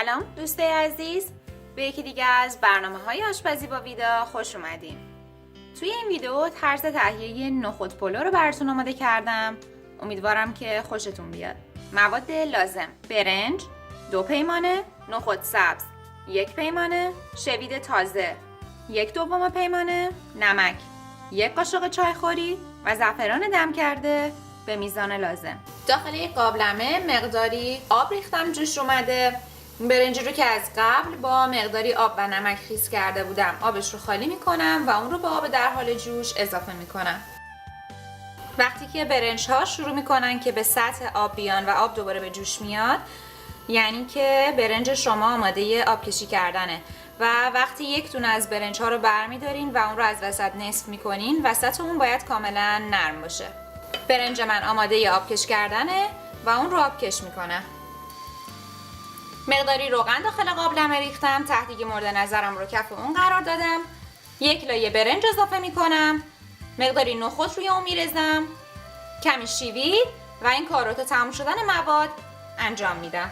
سلام دوستای عزیز، به یکی دیگه از برنامه‌های آشپزی با ویدا خوش اومدین. توی این ویدیو طرز تهیه نخود پلو رو براتون آماده کردم. امیدوارم که خوشتون بیاد. مواد لازم: برنج 2 پیمانه، نخود سبز 1 پیمانه، شوید تازه 1/2 پیمانه، نمک 1 قاشق چایخوری و زعفران دم کرده به میزان لازم. داخل یک قابلمه مقداری آب ریختم جوش اومده. برنجی رو که از قبل با مقداری آب و نمک خیس کرده بودم آبش رو خالی میکنم و اون رو به آب در حال جوش اضافه میکنم. وقتی که برنج ها شروع میکنن که به سطح آب بیان و آب دوباره به جوش میاد، یعنی که برنج شما آماده آب کشی کردنه. و وقتی یک دونه از برنج ها رو برمیدارین و اون رو از وسط نصف میکنین، وسط اون باید کاملا نرم باشه. برنج من آماده آبکش کردنه و اون رو آبکش میکنم. مقداری روغن داخل قابلمه ریختم، تهدیگ مورد نظرم رو کف اون قرار دادم. 1 لایه برنج اضافه میکنم، مقداری نخود روی اون میریزم، کمی شیوید و این کار رو تا تموم شدن مواد انجام میدم.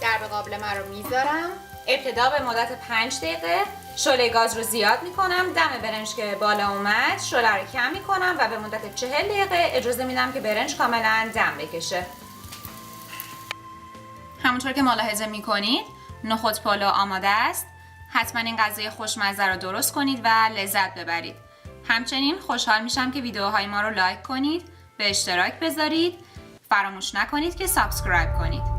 درب قابلمه رو میذارم. ابتدا به مدت 5 دقیقه شعله گاز رو زیاد میکنم. دم برنج که بالا اومد شعله رو کم میکنم و به مدت 40 دقیقه اجازه میدم که برنج کاملا دم بکشه. همونطور که ملاحظه میکنید نخود پلو آماده است. حتما این غذای خوشمزه رو درست کنید و لذت ببرید. همچنین خوشحال میشم که ویدیوهای ما رو لایک کنید، به اشتراک بذارید، فراموش نکنید که سابسکرایب کنید.